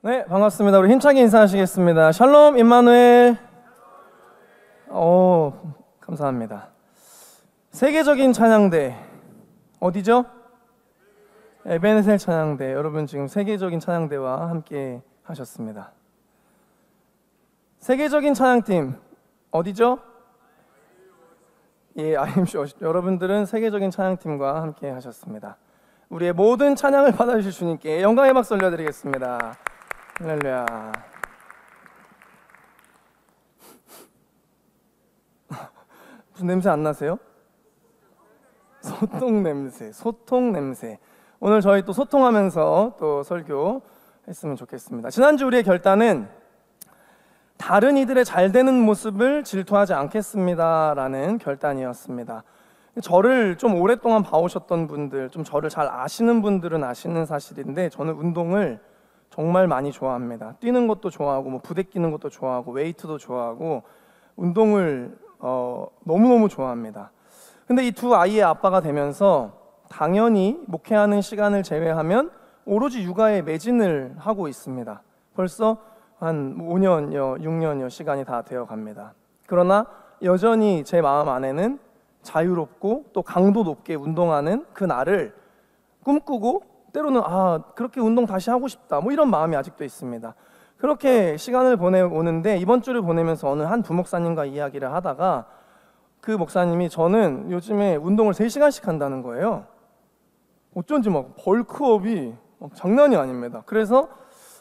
네, 반갑습니다. 우리 힘차게 인사하시겠습니다. 샬롬 임마누엘. 감사합니다. 세계적인 찬양대 어디죠? 에베네셀 찬양대. 여러분 지금 세계적인 찬양대와 함께 하셨습니다. 세계적인 찬양팀 어디죠? 예, IMC 여러분들은 세계적인 찬양팀과 함께 하셨습니다. 우리의 모든 찬양을 받아주실 주님께 영광의 박수 올려드리겠습니다. 할렐루야. 무슨 냄새 안 나세요? 소통 냄새. 오늘 저희 또 소통하면서 또 설교 했으면 좋겠습니다. 지난주 우리의 결단은 다른 이들의 잘 되는 모습을 질투하지 않겠습니다 라는 결단이었습니다. 저를 좀 오랫동안 봐오셨던 분들, 좀 저를 잘 아시는 분들은 아시는 사실인데, 저는 운동을 정말 많이 좋아합니다. 뛰는 것도 좋아하고 부대끼는 것도 좋아하고 웨이트도 좋아하고 운동을 너무너무 좋아합니다. 근데 이 두 아이의 아빠가 되면서 당연히 목회하는 시간을 제외하면 오로지 육아에 매진을 하고 있습니다. 벌써 한 5년여, 6년여 시간이 다 되어 갑니다. 그러나 여전히 제 마음 안에는 자유롭고 또 강도 높게 운동하는 그 날을 꿈꾸고, 때로는 그렇게 운동 다시 하고 싶다 이런 마음이 아직도 있습니다. 그렇게 시간을 보내오는데, 이번 주를 보내면서 어느 한 부목사님과 이야기를 하다가 그 목사님이 저는 요즘에 운동을 3시간씩 한다는 거예요. 어쩐지 벌크업이 장난이 아닙니다. 그래서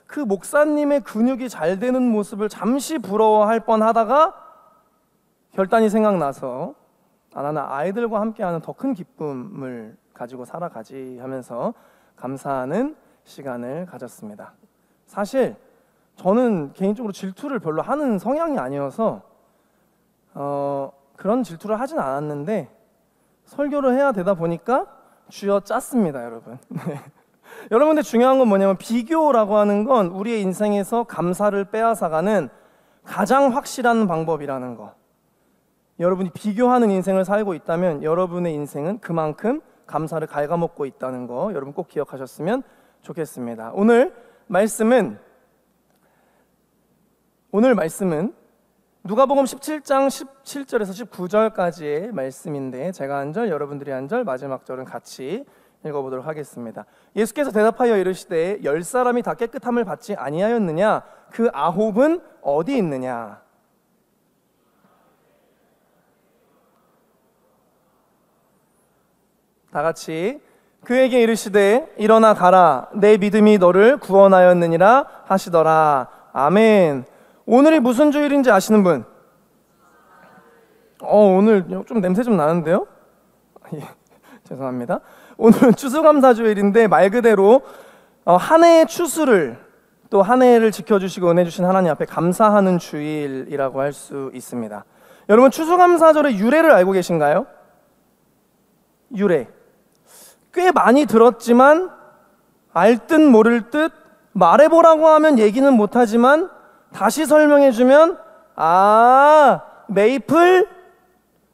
그 목사님의 근육이 잘 되는 모습을 잠시 부러워할 뻔하다가 결단이 생각나서 나는 아이들과 함께하는 더 큰 기쁨을 가지고 살아가지 하면서 감사하는 시간을 가졌습니다. 사실 저는 개인적으로 질투를 별로 하는 성향이 아니어서 그런 질투를 하진 않았는데, 설교를 해야 되다 보니까 쥐어짰습니다, 여러분. 여러분들 중요한 건 뭐냐면, 비교라고 하는 건 우리의 인생에서 감사를 빼앗아가는 가장 확실한 방법이라는 거. 여러분이 비교하는 인생을 살고 있다면 여러분의 인생은 그만큼 감사를 갉아먹고 있다는 거 여러분 꼭 기억하셨으면 좋겠습니다. 오늘 말씀은 누가복음 17장 17절에서 19절까지의 말씀인데, 제가 한 절, 여러분들이 한 절, 마지막 절은 같이 읽어보도록 하겠습니다. 예수께서 대답하여 이르시되 10사람이 다 깨끗함을 받지 아니하였느냐? 그 9은 어디 있느냐? 다 같이. 그에게 이르시되 일어나 가라, 내 믿음이 너를 구원하였느니라 하시더라. 아멘. 오늘이 무슨 주일인지 아시는 분? 오늘 좀 냄새 좀 나는데요? 예, 죄송합니다. 오늘은 추수감사주일인데, 말 그대로 한 해의 추수를, 또 한 해를 지켜주시고 은혜 주신 하나님 앞에 감사하는 주일이라고 할 수 있습니다. 여러분, 추수감사절의 유래를 알고 계신가요? 유래 꽤 많이 들었지만 알 듯 모를 듯, 말해보라고 하면 얘기는 못하지만 다시 설명해주면 메이플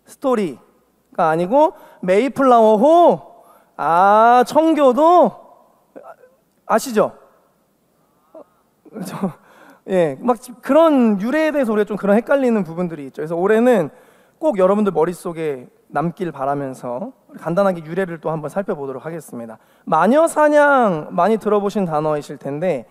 스토리가 아니고 메이플라워호, 청교도 아시죠? 예, 그런 유래에 대해서 우리가 좀 그런 헷갈리는 부분들이 있죠. 그래서 올해는 꼭 여러분들 머릿속에 남길 바라면서 간단하게 유래를 또 한번 살펴보도록 하겠습니다. 마녀사냥 많이 들어보신 단어이실 텐데,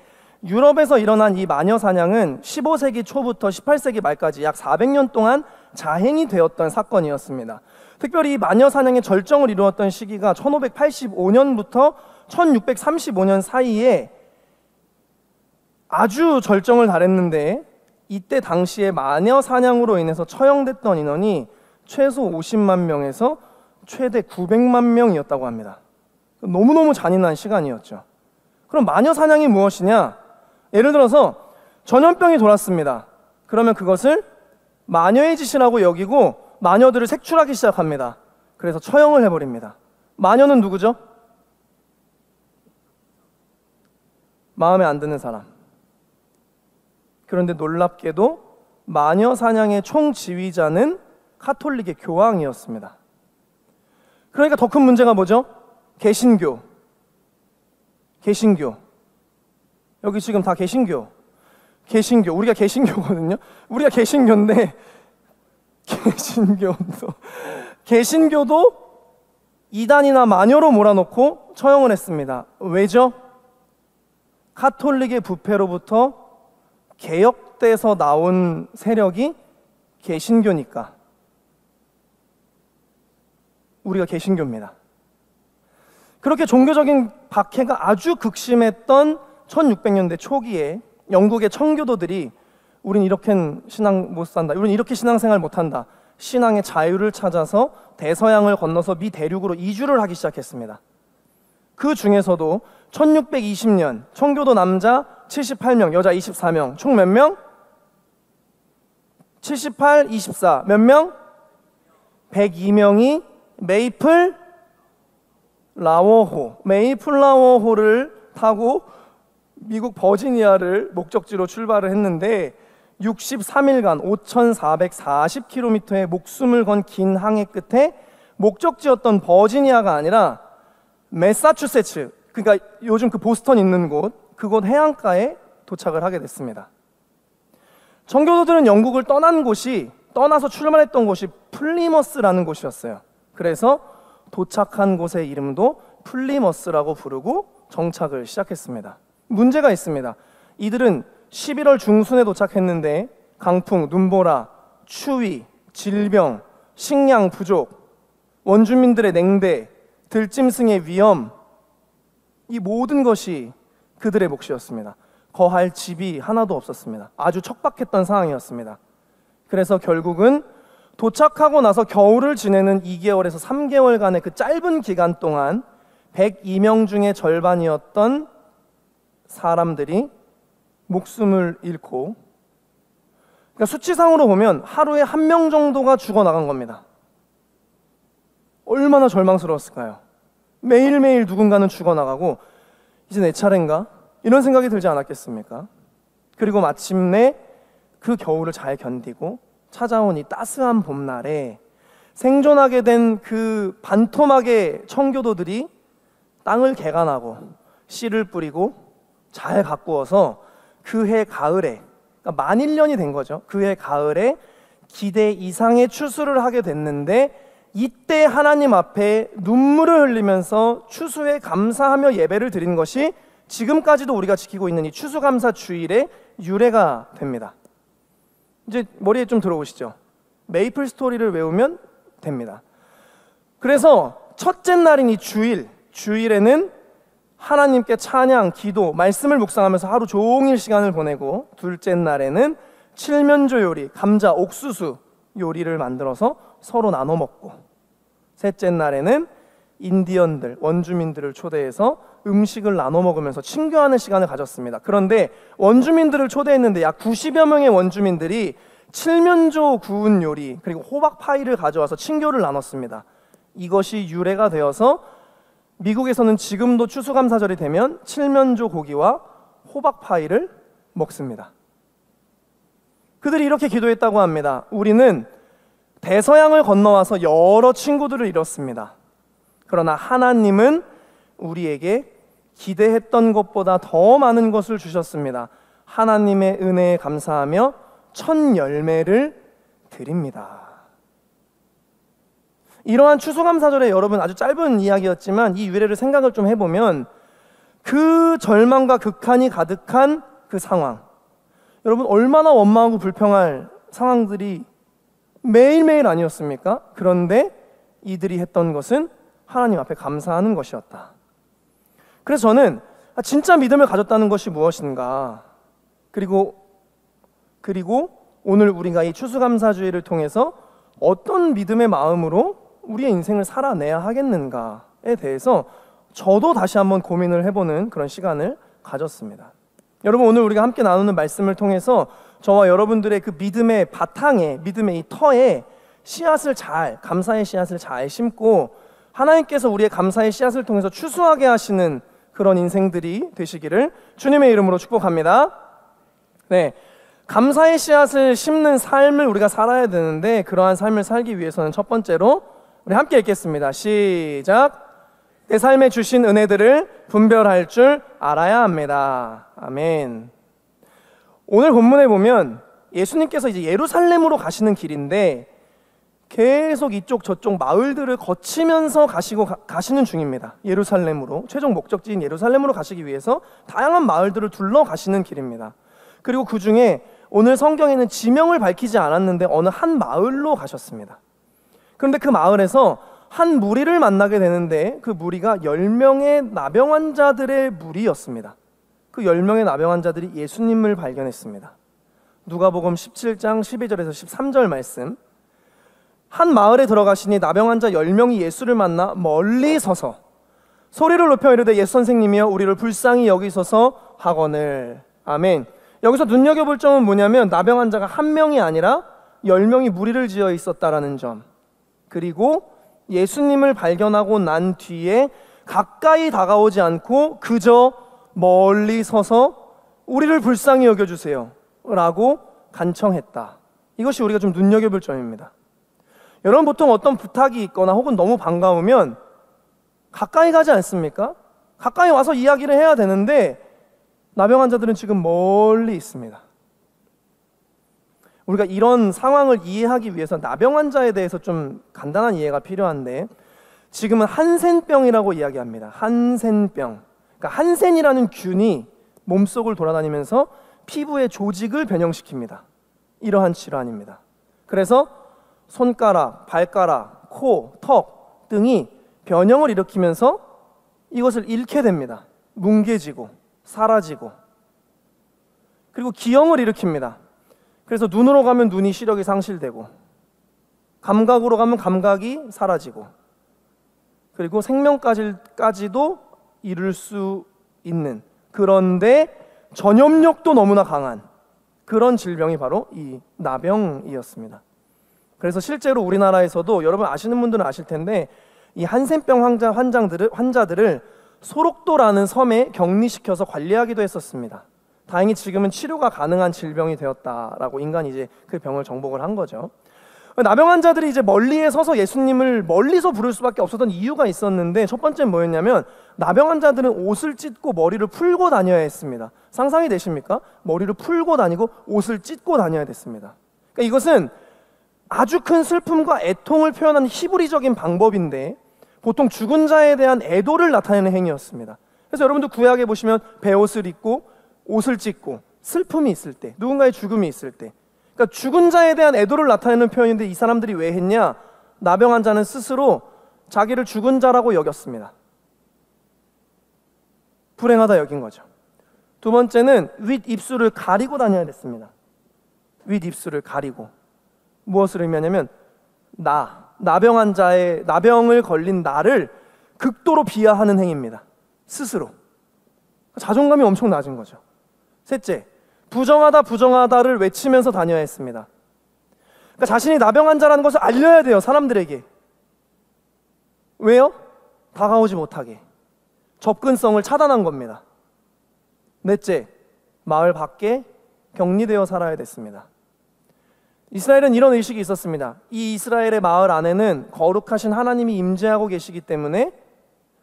유럽에서 일어난 이 마녀사냥은 15세기 초부터 18세기 말까지 약 400년 동안 자행이 되었던 사건이었습니다. 특별히 이 마녀사냥의 절정을 이루었던 시기가 1585년부터 1635년 사이에 아주 절정을 달했는데, 이때 당시에 마녀사냥으로 인해서 처형됐던 인원이 최소 50만 명에서 최대 900만 명이었다고 합니다. 너무너무 잔인한 시간이었죠. 그럼 마녀사냥이 무엇이냐? 예를 들어서 전염병이 돌았습니다. 그러면 그것을 마녀의 짓이라고 여기고 마녀들을 색출하기 시작합니다. 그래서 처형을 해버립니다. 마녀는 누구죠? 마음에 안 드는 사람. 그런데 놀랍게도 마녀 사냥의 총지휘자는 카톨릭의 교황이었습니다. 그러니까 더 큰 문제가 뭐죠? 개신교. 여기 지금 다 개신교, 우리가 개신교거든요. 우리가 개신교인데 개신교도 이단이나 마녀로 몰아놓고 처형을 했습니다. 왜죠? 카톨릭의 부패로부터 개혁돼서 나온 세력이 개신교니까. 우리가 개신교입니다. 그렇게 종교적인 박해가 아주 극심했던 1600년대 초기에 영국의 청교도들이 우린 이렇게 신앙 못 산다, 우린 이렇게 신앙생활 못한다, 신앙의 자유를 찾아서 대서양을 건너서 미 대륙으로 이주를 하기 시작했습니다. 그 중에서도 1620년 청교도 남자 78명, 여자 24명, 총 몇 명? 78, 24, 몇 명? 102명이 메이플라워호를 타고 미국 버지니아를 목적지로 출발을 했는데 63일간 5,440km의 목숨을 건 긴 항해 끝에 목적지였던 버지니아가 아니라 매사추세츠, 그러니까 요즘 그 보스턴 있는 곳, 그곳 해안가에 도착을 하게 됐습니다. 청교도들은 영국을 떠나서 출발했던 곳이 플리머스라는 곳이었어요. 그래서 도착한 곳의 이름도 플리머스라고 부르고 정착을 시작했습니다. 문제가 있습니다. 이들은 11월 중순에 도착했는데 강풍, 눈보라, 추위, 질병, 식량 부족, 원주민들의 냉대, 들짐승의 위험, 이 모든 것이 그들의 몫이었습니다. 거할 집이 하나도 없었습니다. 아주 척박했던 상황이었습니다. 그래서 결국은 도착하고 나서 겨울을 지내는 2개월에서 3개월간의 그 짧은 기간 동안 102명 중에 절반이었던 사람들이 목숨을 잃고, 그러니까 수치상으로 보면 하루에 1명 정도가 죽어나간 겁니다. 얼마나 절망스러웠을까요? 매일매일 누군가는 죽어나가고 이제 내 차례인가? 이런 생각이 들지 않았겠습니까? 그리고 마침내 그 겨울을 잘 견디고 찾아온 이 따스한 봄날에 생존하게 된 그 반토막의 청교도들이 땅을 개간하고 씨를 뿌리고 잘 가꾸어서 그 해 가을에, 그러니까 만 1년이 된 거죠. 그 해 가을에 기대 이상의 추수를 하게 됐는데, 이때 하나님 앞에 눈물을 흘리면서 추수에 감사하며 예배를 드린 것이 지금까지도 우리가 지키고 있는 이 추수감사 주일의 유래가 됩니다. 이제 머리에 좀 들어오시죠? 메이플 스토리를 외우면 됩니다. 그래서 첫째 날인 이 주일에는 하나님께 찬양, 기도, 말씀을 묵상하면서 하루 종일 시간을 보내고, 둘째 날에는 칠면조 요리, 감자, 옥수수 요리를 만들어서 서로 나눠 먹고, 셋째 날에는 인디언들, 원주민들을 초대해서 음식을 나눠 먹으면서 친교하는 시간을 가졌습니다. 그런데 원주민들을 초대했는데 약 90여 명의 원주민들이 칠면조 구운 요리 그리고 호박 파이를 가져와서 친교를 나눴습니다. 이것이 유래가 되어서 미국에서는 지금도 추수감사절이 되면 칠면조 고기와 호박 파이를 먹습니다. 그들이 이렇게 기도했다고 합니다. 우리는 대서양을 건너와서 여러 친구들을 잃었습니다. 그러나 하나님은 우리에게 기대했던 것보다 더 많은 것을 주셨습니다. 하나님의 은혜에 감사하며 첫 열매를 드립니다. 이러한 추수감사절에 여러분, 아주 짧은 이야기였지만 이 유래를 생각을 좀 해보면 그 절망과 극한이 가득한 그 상황, 여러분 얼마나 원망하고 불평할 상황들이 매일매일 아니었습니까? 그런데 이들이 했던 것은 하나님 앞에 감사하는 것이었다. 그래서 저는 진짜 믿음을 가졌다는 것이 무엇인가, 그리고 오늘 우리가 이 추수감사주의를 통해서 어떤 믿음의 마음으로 우리의 인생을 살아내야 하겠는가에 대해서 저도 다시 한번 고민을 해보는 그런 시간을 가졌습니다. 여러분, 오늘 우리가 함께 나누는 말씀을 통해서 저와 여러분들의 그 믿음의 바탕에, 믿음의 이 터에 감사의 씨앗을 잘 심고 하나님께서 우리의 감사의 씨앗을 통해서 추수하게 하시는 그런 인생들이 되시기를 주님의 이름으로 축복합니다. 네, 감사의 씨앗을 심는 삶을 우리가 살아야 되는데, 그러한 삶을 살기 위해서는 첫 번째로 우리 함께 읽겠습니다. 시작. 내 삶에 주신 은혜들을 분별할 줄 알아야 합니다. 아멘. 오늘 본문에 보면 예수님께서 이제 예루살렘으로 가시는 길인데 계속 이쪽 저쪽 마을들을 거치면서 가시는 중입니다. 예루살렘으로, 최종 목적지인 예루살렘으로 가시기 위해서 다양한 마을들을 둘러 가시는 길입니다. 그리고 그 중에 오늘 성경에는 지명을 밝히지 않았는데 어느 한 마을로 가셨습니다. 그런데 그 마을에서 한 무리를 만나게 되는데 그 무리가 10명의 나병 환자들의 무리였습니다. 그 10명의 나병 환자들이 예수님을 발견했습니다. 누가복음 17장 12절에서 13절 말씀. 한 마을에 들어가시니 나병 환자 10명이 예수를 만나 멀리 서서 소리를 높여 이르되 예수 선생님이여 우리를 불쌍히 여기소서 하거늘. 아멘. 여기서 눈여겨볼 점은 뭐냐면 나병 환자가 한 명이 아니라 10명이 무리를 지어 있었다라는 점. 그리고 예수님을 발견하고 난 뒤에 가까이 다가오지 않고 그저 멀리 서서 우리를 불쌍히 여겨주세요 라고 간청했다. 이것이 우리가 좀 눈여겨볼 점입니다. 여러분, 보통 어떤 부탁이 있거나 혹은 너무 반가우면 가까이 가지 않습니까? 가까이 와서 이야기를 해야 되는데 나병 환자들은 지금 멀리 있습니다. 우리가 이런 상황을 이해하기 위해서 나병 환자에 대해서 좀 간단한 이해가 필요한데, 지금은 한센병이라고 이야기합니다. 한센병. 그러니까 한센이라는 균이 몸속을 돌아다니면서 피부의 조직을 변형시킵니다. 이러한 질환입니다. 그래서 손가락, 발가락, 코, 턱 등이 변형을 일으키면서 이것을 잃게 됩니다. 뭉개지고 사라지고. 그리고 기형을 일으킵니다. 그래서 눈으로 가면 눈이 시력이 상실되고, 감각으로 가면 감각이 사라지고, 그리고 생명까지도 이룰 수 있는, 그런데 전염력도 너무나 강한 그런 질병이 바로 이 나병이었습니다. 그래서 실제로 우리나라에서도 여러분 아시는 분들은 아실 텐데 이 한센병 환자들을 소록도라는 섬에 격리시켜서 관리하기도 했었습니다. 다행히 지금은 치료가 가능한 질병이 되었다라고 인간이 이제 그 병을 정복을 한 거죠. 나병 환자들이 이제 멀리에 서서 예수님을 멀리서 부를 수밖에 없었던 이유가 있었는데, 첫 번째는 뭐였냐면 나병 환자들은 옷을 찢고 머리를 풀고 다녀야 했습니다. 상상이 되십니까? 머리를 풀고 다니고 옷을 찢고 다녀야 됐습니다. 그러니까 이것은 아주 큰 슬픔과 애통을 표현하는 히브리적인 방법인데 보통 죽은 자에 대한 애도를 나타내는 행위였습니다. 그래서 여러분도 구약에 보시면 베옷을 입고 옷을 찢고 슬픔이 있을 때, 누군가의 죽음이 있을 때, 그러니까 죽은 자에 대한 애도를 나타내는 표현인데 이 사람들이 왜 했냐? 나병 환자는 스스로 자기를 죽은 자라고 여겼습니다. 불행하다 여긴 거죠. 두 번째는 윗입술을 가리고 다녀야 됐습니다. 윗입술을 가리고. 무엇을 의미하냐면 나병 환자의 나병을 걸린 나를 극도로 비하하는 행위입니다. 스스로. 자존감이 엄청 낮은 거죠. 셋째, 부정하다를 외치면서 다녀야 했습니다. 그러니까 자신이 나병 환자라는 것을 알려야 돼요, 사람들에게. 왜요? 다가오지 못하게. 접근성을 차단한 겁니다. 넷째, 마을 밖에 격리되어 살아야 됐습니다. 이스라엘은 이런 의식이 있었습니다. 이 이스라엘의 마을 안에는 거룩하신 하나님이 임재하고 계시기 때문에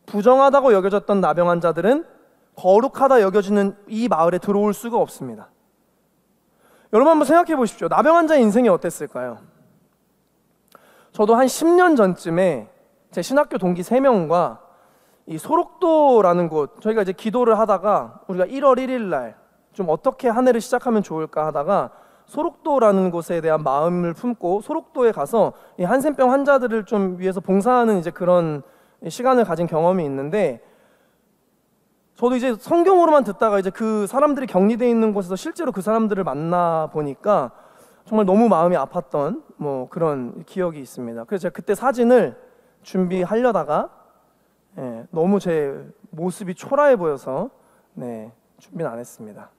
부정하다고 여겨졌던 나병 환자들은 거룩하다 여겨지는 이 마을에 들어올 수가 없습니다. 여러분 한번 생각해 보십시오. 나병 환자의 인생이 어땠을까요? 저도 한 10년 전쯤에 제 신학교 동기 3명과 이 소록도라는 곳, 저희가 이제 기도를 하다가 우리가 1월 1일 날 좀 어떻게 한 해를 시작하면 좋을까 하다가 소록도라는 곳에 대한 마음을 품고 소록도에 가서 이 한센병 환자들을 좀 위해서 봉사하는 이제 그런 시간을 가진 경험이 있는데, 저도 이제 성경으로만 듣다가 이제 그 사람들이 격리되어 있는 곳에서 실제로 그 사람들을 만나 보니까 정말 너무 마음이 아팠던 뭐 그런 기억이 있습니다. 그래서 제가 그때 사진을 준비하려다가 너무 제 모습이 초라해 보여서 준비는 안 했습니다.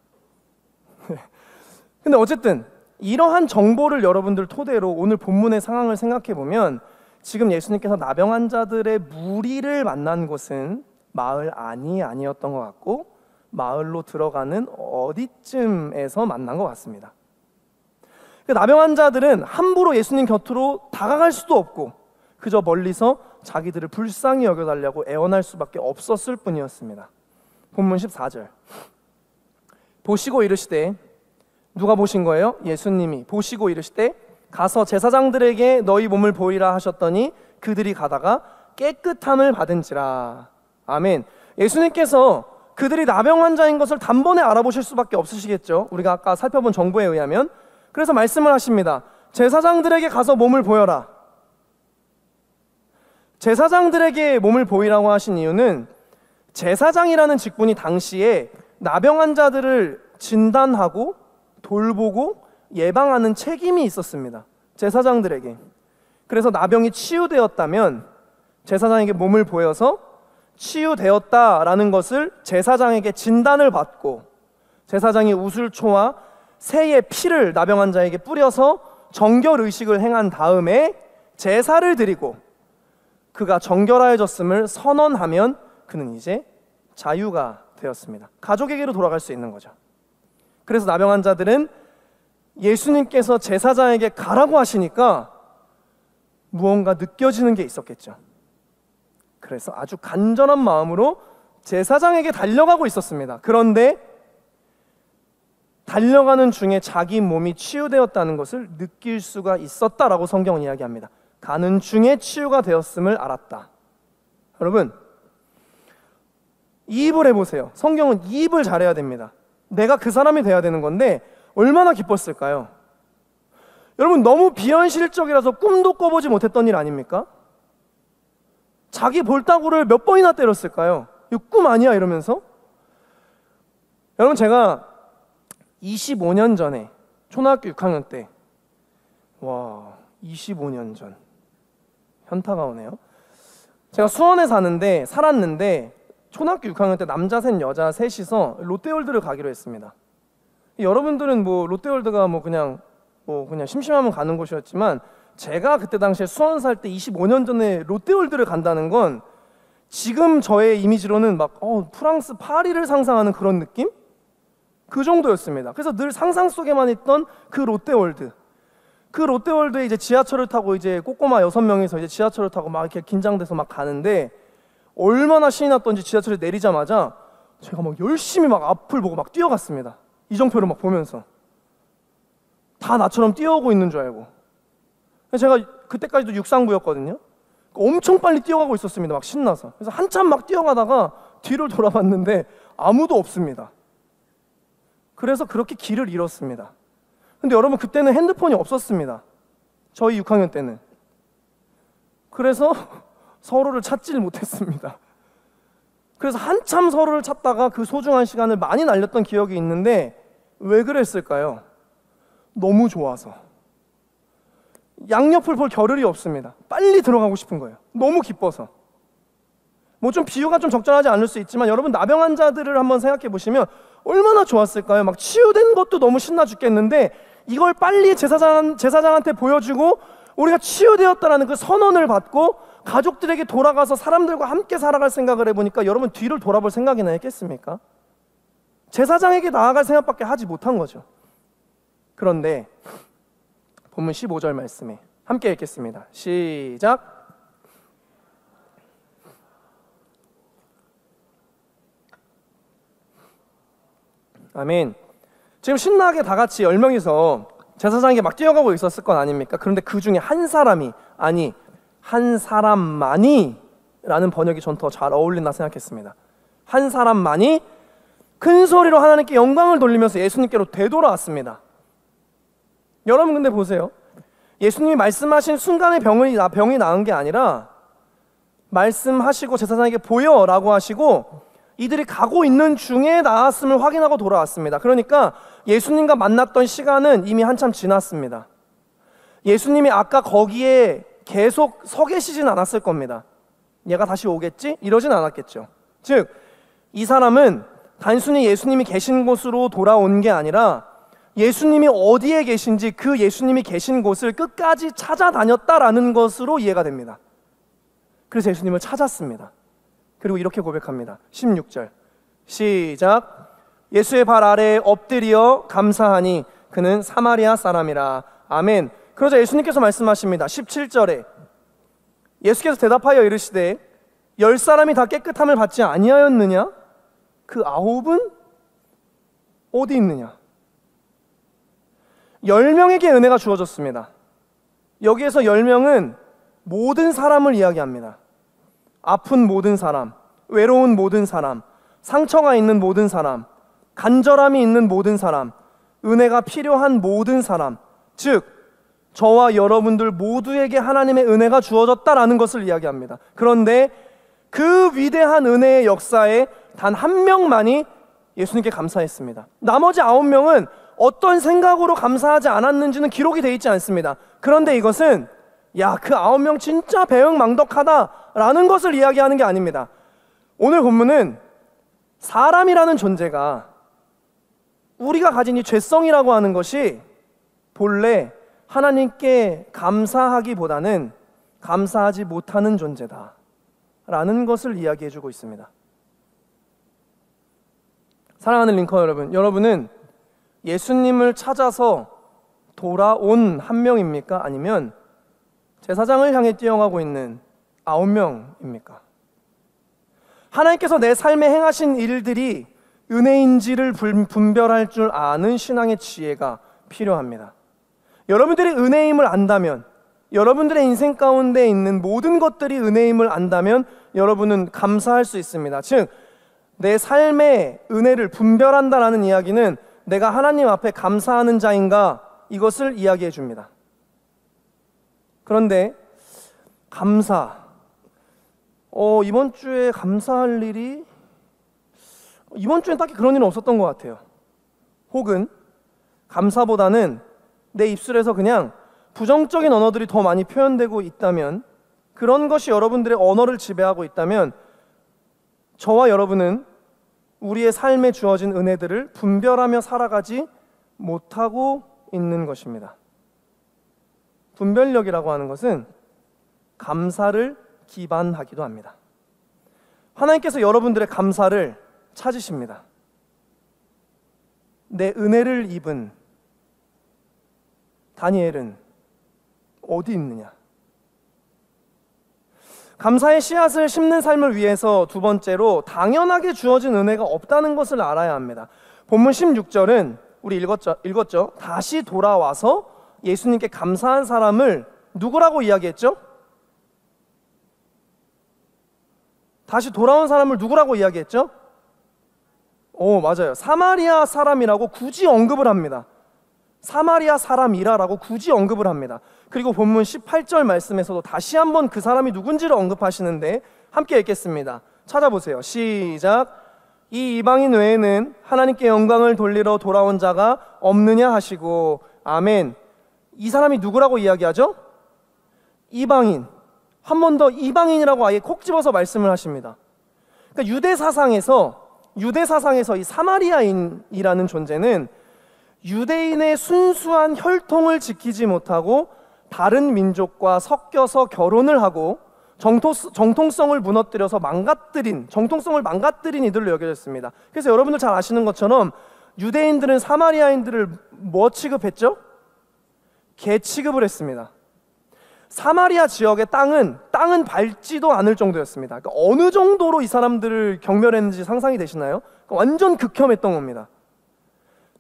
근데 어쨌든 이러한 정보를 여러분들 토대로 오늘 본문의 상황을 생각해 보면 지금 예수님께서 나병 환자들의 무리를 만난 곳은 마을 안이 아니었던 것 같고 마을로 들어가는 어디쯤에서 만난 것 같습니다. 나병 환자들은 함부로 예수님 곁으로 다가갈 수도 없고 그저 멀리서 자기들을 불쌍히 여겨달라고 애원할 수밖에 없었을 뿐이었습니다. 본문 14절. 보시고 이르시되, 누가 보신 거예요? 예수님이 보시고 이르시되 가서 제사장들에게 너희 몸을 보이라 하셨더니 그들이 가다가 깨끗함을 받은지라. 아멘. 예수님께서 그들이 나병 환자인 것을 단번에 알아보실 수밖에 없으시겠죠. 우리가 아까 살펴본 정보에 의하면. 그래서 말씀을 하십니다. 제사장들에게 가서 몸을 보여라. 제사장들에게 몸을 보이라고 하신 이유는 제사장이라는 직분이 당시에 나병 환자들을 진단하고 돌보고 예방하는 책임이 있었습니다. 제사장들에게. 그래서 나병이 치유되었다면 제사장에게 몸을 보여서 치유되었다라는 것을 제사장에게 진단을 받고 제사장이 우슬초와 새의 피를 나병 환자에게 뿌려서 정결의식을 행한 다음에 제사를 드리고 그가 정결하여졌음을 선언하면 그는 이제 자유가 되었습니다. 가족에게로 돌아갈 수 있는 거죠. 그래서 나병 환자들은 예수님께서 제사장에게 가라고 하시니까 무언가 느껴지는 게 있었겠죠. 그래서 아주 간절한 마음으로 제사장에게 달려가고 있었습니다. 그런데 달려가는 중에 자기 몸이 치유되었다는 것을 느낄 수가 있었다라고 성경은 이야기합니다. 가는 중에 치유가 되었음을 알았다. 여러분, 이입을 해보세요. 성경은 이입을 잘해야 됩니다. 내가 그 사람이 돼야 되는 건데 얼마나 기뻤을까요? 여러분, 너무 비현실적이라서 꿈도 꿔보지 못했던 일 아닙니까? 자기 볼따구를 몇 번이나 때렸을까요? 이거 꿈 아니야 이러면서. 여러분, 제가 25년 전에 초등학교 6학년 때, 와, 25년 전 현타가 오네요. 제가 수원에 살았는데 초등학교 6학년 때 남자 셋 여자 셋이서 롯데월드를 가기로 했습니다. 여러분들은 뭐 롯데월드가 그냥 심심하면 가는 곳이었지만 제가 그때 당시에 수원 살 때 25년 전에 롯데월드를 간다는 건 지금 저의 이미지로는 프랑스 파리를 상상하는 그런 느낌? 그 정도였습니다. 그래서 늘 상상 속에만 있던 그 롯데월드. 그 롯데월드에 이제 지하철을 타고 이제 꼬꼬마 6명이서 이제 지하철을 타고 막 이렇게 긴장돼서 막 가는데 얼마나 신이 났던지 지하철에 내리자마자 제가 막 열심히 막 앞을 보고 막 뛰어갔습니다. 이정표를 막 보면서 다 나처럼 뛰어오고 있는 줄 알고. 제가 그때까지도 육상부였거든요. 엄청 빨리 뛰어가고 있었습니다. 막 신나서. 그래서 한참 막 뛰어가다가 뒤를 돌아봤는데 아무도 없습니다. 그래서 그렇게 길을 잃었습니다. 근데 여러분, 그때는 핸드폰이 없었습니다. 저희 6학년 때는. 그래서 서로를 찾지를 못했습니다. 그래서 한참 서로를 찾다가 그 소중한 시간을 많이 날렸던 기억이 있는데 왜 그랬을까요? 너무 좋아서. 양옆을 볼 겨를이 없습니다. 빨리 들어가고 싶은 거예요. 너무 기뻐서. 좀 비유가 좀 적절하지 않을 수 있지만 여러분, 나병 환자들을 한번 생각해 보시면 얼마나 좋았을까요? 막 치유된 것도 너무 신나 죽겠는데 이걸 빨리 제사장한테 보여주고 우리가 치유되었다라는 그 선언을 받고 가족들에게 돌아가서 사람들과 함께 살아갈 생각을 해보니까 여러분, 뒤를 돌아볼 생각이나 했겠습니까? 제사장에게 나아갈 생각밖에 하지 못한 거죠. 그런데 본문 15절 말씀에 함께 읽겠습니다. 시작. 아멘. 지금 신나게 다 같이 10명이서 제사장에게 막 뛰어가고 있었을 건 아닙니까? 그런데 그 중에 한 사람이, 아니 한 사람만이 라는 번역이 전 더 잘 어울린다 생각했습니다. 한 사람만이 큰 소리로 하나님께 영광을 돌리면서 예수님께로 되돌아왔습니다. 여러분, 근데 보세요. 예수님이 말씀하신 순간에 병이 나은 게 아니라 말씀하시고 제사장에게 보여라고 하시고 이들이 가고 있는 중에 나았음을 확인하고 돌아왔습니다. 그러니까 예수님과 만났던 시간은 이미 한참 지났습니다. 예수님이 아까 거기에 계속 서 계시진 않았을 겁니다. 얘가 다시 오겠지? 이러진 않았겠죠. 즉, 이 사람은 단순히 예수님이 계신 곳으로 돌아온 게 아니라 예수님이 어디에 계신지 그 예수님이 계신 곳을 끝까지 찾아다녔다라는 것으로 이해가 됩니다. 그래서 예수님을 찾았습니다. 그리고 이렇게 고백합니다. 16절 시작. 예수의 발 아래에 엎드려 감사하니 그는 사마리아 사람이라. 아멘. 그러자 예수님께서 말씀하십니다. 17절에 예수께서 대답하여 이르시되 10사람이 다 깨끗함을 받지 아니하였느냐? 그 9은? 어디 있느냐? 10명에게 은혜가 주어졌습니다. 여기에서 10명은 모든 사람을 이야기합니다. 아픈 모든 사람, 외로운 모든 사람, 상처가 있는 모든 사람, 간절함이 있는 모든 사람, 은혜가 필요한 모든 사람, 즉 저와 여러분들 모두에게 하나님의 은혜가 주어졌다라는 것을 이야기합니다. 그런데 그 위대한 은혜의 역사에 단 한 명만이 예수님께 감사했습니다. 나머지 9명은 어떤 생각으로 감사하지 않았는지는 기록이 되어 있지 않습니다. 그런데 이것은 야, 그 9명 진짜 배은망덕하다라는 것을 이야기하는 게 아닙니다. 오늘 본문은 사람이라는 존재가 우리가 가진 이 죄성이라고 하는 것이 본래 하나님께 감사하기보다는 감사하지 못하는 존재다 라는 것을 이야기해 주고 있습니다. 사랑하는 링컨 여러분, 여러분은 예수님을 찾아서 돌아온 한 명입니까? 아니면 제사장을 향해 뛰어가고 있는 9명입니까? 하나님께서 내 삶에 행하신 일들이 은혜인지를 분별할 줄 아는 신앙의 지혜가 필요합니다. 여러분들이 은혜임을 안다면, 여러분들의 인생 가운데 있는 모든 것들이 은혜임을 안다면 여러분은 감사할 수 있습니다. 즉, 내 삶의 은혜를 분별한다라는 이야기는 내가 하나님 앞에 감사하는 자인가, 이것을 이야기해 줍니다. 그런데 감사, 이번 주에 감사할 일이, 이번 주엔 딱히 그런 일은 없었던 것 같아요. 혹은 감사보다는 내 입술에서 그냥 부정적인 언어들이 더 많이 표현되고 있다면, 그런 것이 여러분들의 언어를 지배하고 있다면 저와 여러분은 우리의 삶에 주어진 은혜들을 분별하며 살아가지 못하고 있는 것입니다. 분별력이라고 하는 것은 감사를 기반하기도 합니다. 하나님께서 여러분들의 감사를 찾으십니다. 내 은혜를 입은 다니엘은 어디 있느냐? 감사의 씨앗을 심는 삶을 위해서 두 번째로 당연하게 주어진 은혜가 없다는 것을 알아야 합니다. 본문 16절은 우리 읽었죠? 다시 돌아와서 예수님께 감사한 사람을 누구라고 이야기했죠? 다시 돌아온 사람을 누구라고 이야기했죠? 맞아요. 사마리아 사람이라고 굳이 언급을 합니다. 사마리아 사람이라고 굳이 언급을 합니다. 그리고 본문 18절 말씀에서도 다시 한번 그 사람이 누군지를 언급하시는데 함께 읽겠습니다. 찾아보세요. 시작. 이 이방인 외에는 하나님께 영광을 돌리러 돌아온 자가 없느냐 하시고, 아멘. 이 사람이 누구라고 이야기하죠? 이방인. 한 번 더 이방인이라고 아예 콕 집어서 말씀을 하십니다. 그러니까 유대 사상에서 이 사마리아인이라는 존재는 유대인의 순수한 혈통을 지키지 못하고 다른 민족과 섞여서 결혼을 하고 정통성을 무너뜨려서 정통성을 망가뜨린 이들로 여겨졌습니다. 그래서 여러분들 잘 아시는 것처럼 유대인들은 사마리아인들을 뭐 취급했죠? 개 취급을 했습니다. 사마리아 지역의 땅은 밟지도 않을 정도였습니다. 그러니까 어느 정도로 이 사람들을 경멸했는지 상상이 되시나요? 그러니까 완전 극혐했던 겁니다.